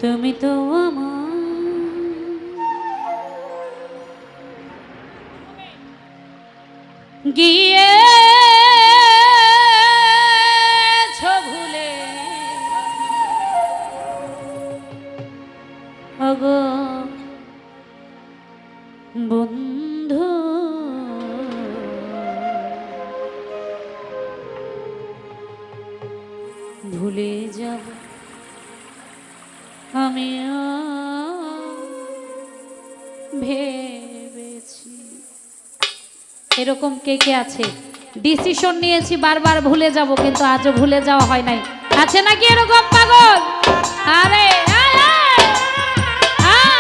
তুমি তো আমার গিয়েছ ভুলে ওগো বন্ধু ভুলে যাব আমিও ভেবেছি। এরকম কে কে আছে ডিসিশন নিয়েছি বারবার ভুলে যাব কিন্তু আজও ভুলে যাওয়া হয় নাই? আছে নাকি এরকম পাগল? আরে আয়, আয়, আয়।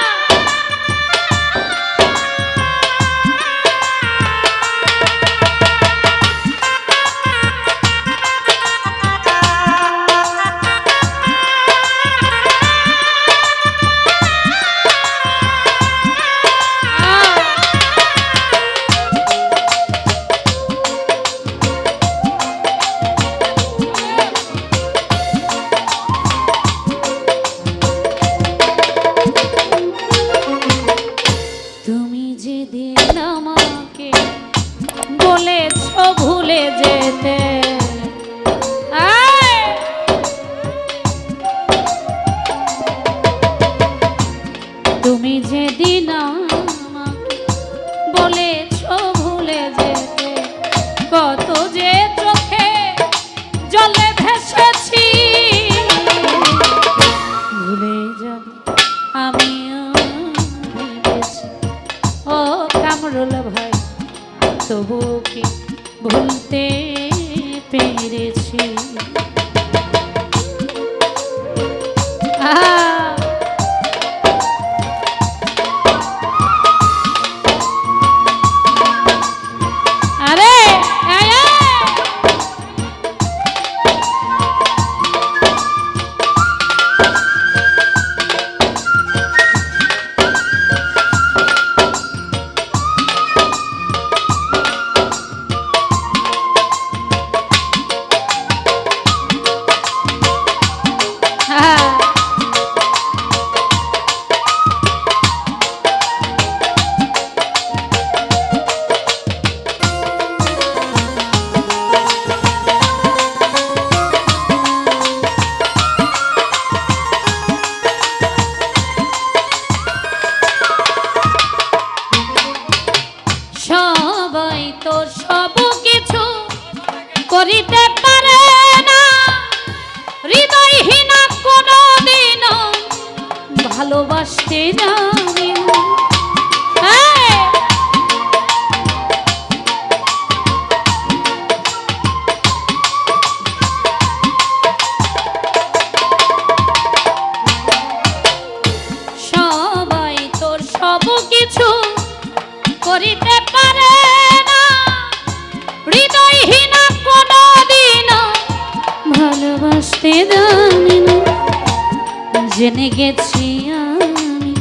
তুমি যেদিন আমাকে বলেছ ভুলে যেতে, আয়! তুমি যেদিন আমাকে বলেছ ভুলে যেতে, কত যে চোখে জলে ভেসেছি, ভুলে যাব আমিও ভেবেছি। ও কামরুল ভাই তবু কি ভুলতে পেরেছি? আরে আয়, আয়। সবাই তো সব কিছু করিতে পারে না, হৃদয়হীনা কোনদিনও ভালোবাসতে জানে না। এই! সবাই তোর সব কিছু করিতে পারে না, হৃদয়হীনা কোনদিনও ভালোবাসতে জানে না। জেনে গেছি আমি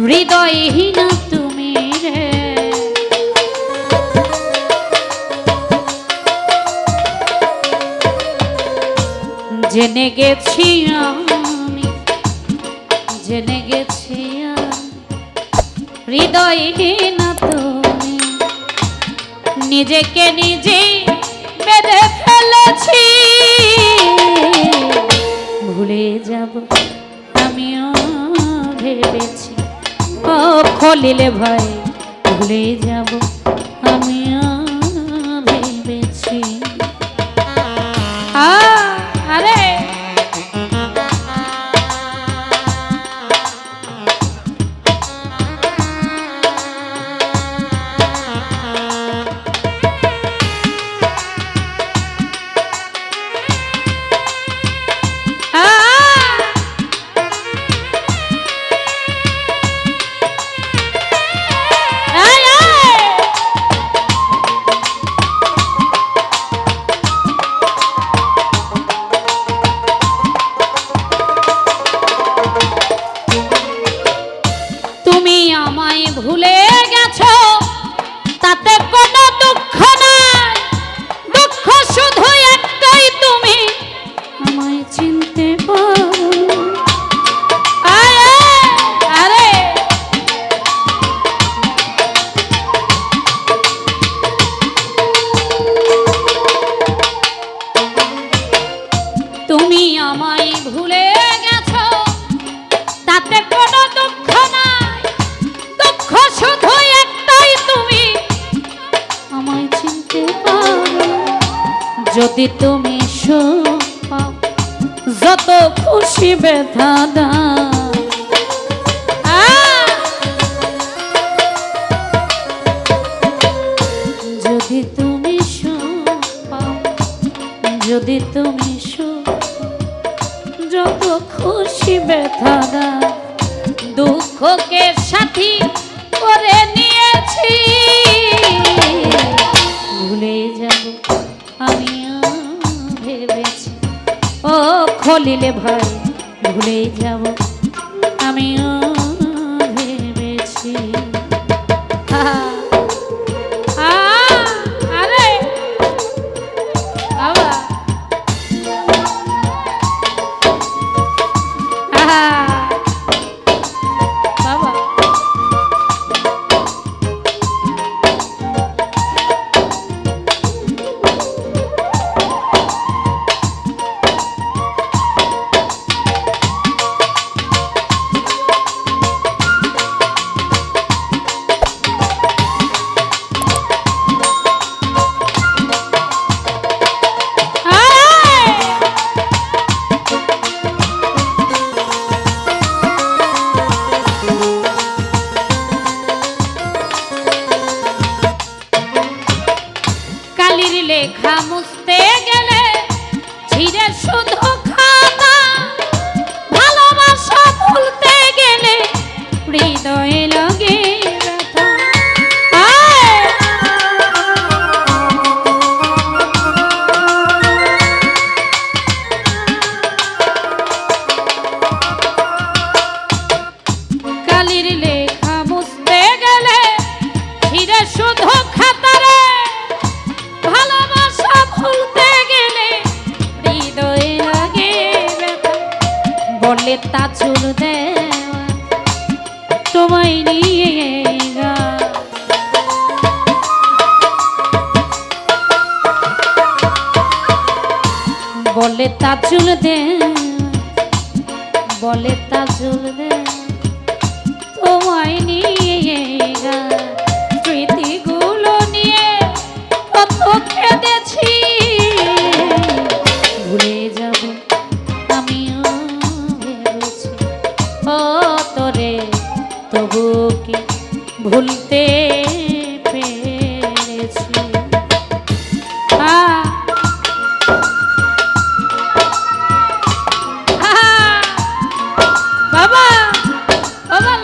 হৃদয়হীনা তুমি রে, জেনে গেছি আমি, জেনে গেছি আমি হৃদয়হীনা তুমি। নিজেকে নিজে বেঁধে ফেলেছি, ভুলে যাব আমিও ভেবেছি। ও খলিল ভাই ভুলে যাব আমিও ভেবেছি। আরে যদি তুমি সুখ পাও যত খুশি ব্যথা দাও, যদি তুমি সুখ পাও, যদি তুমি সুখ যত খুশি ব্যথা দাও, দুঃখকে সাথী করে নিয়েছি, ভুলে যাব আমিও ভেবেছি। ও খলিলে ভাই ভুলে যাব আমিও ভেবেছি। আরে বাবা বাবা লেখা মুছতে গেলে ছিঁড়ে শুধু খাতা, ভালোবাসা ভুলতে গেলে হৃদয়ে লাগে ব্যথা। কালির লেখা মুছতে গেলে ছিঁড়ে শুধু খাতারে, ভালোবাসা ভুলতে গেলে হৃদয়ে লাগে ব্যথা। বলে তা চুল দেওয়া তোমায় নিয়ে গা, বলে তা চুল দেওয়া, বলে তা চুল দেওয়া তোমায় নিয়ে গা। স্মৃতিগুলো নিয়ে কত কেঁদেছি, ভুলে যাব আমিও ভেবেছি। ও তোরে তবু কি ভুলতে পেরেছি। বাবা বাবা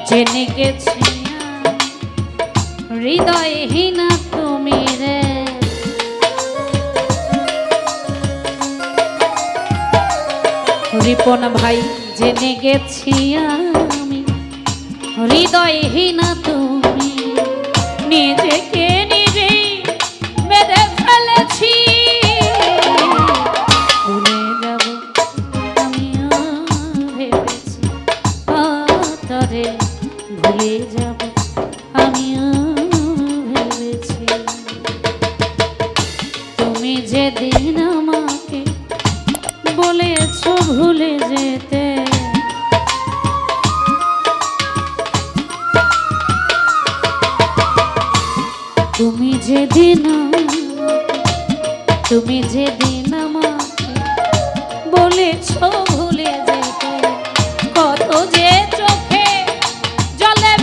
জেনে গেছি হৃদয়হীন তুমি রে। রিপন ভাই জেনে গেছি আমি হৃদয়হীন তুমি, নিজেকে নিজে বেঁধে ফেলেছি, ভুলে যাব আমিও ভেবেছি। তরে ভুলে যাব আমিও ভেবেছি। তুমি যেদিন আমাকে বলেছ ভুলে যেতে, তুমি যেদিন আমাকে বলেছ ভুলে যেতে, কত যে চোখে জলে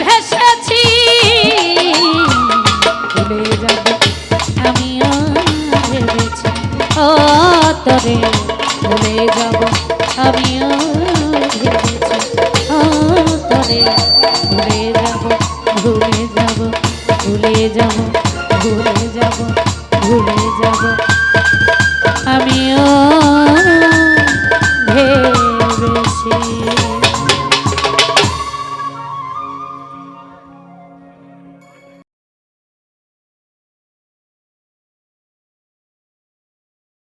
ভুলে যাব আমিও ভেবেছি অন্তরে ভুলে যাব ভুলে যাব ভুলে যাব ভুলে যাব ভুলে যাব আমিও ভেবেছি।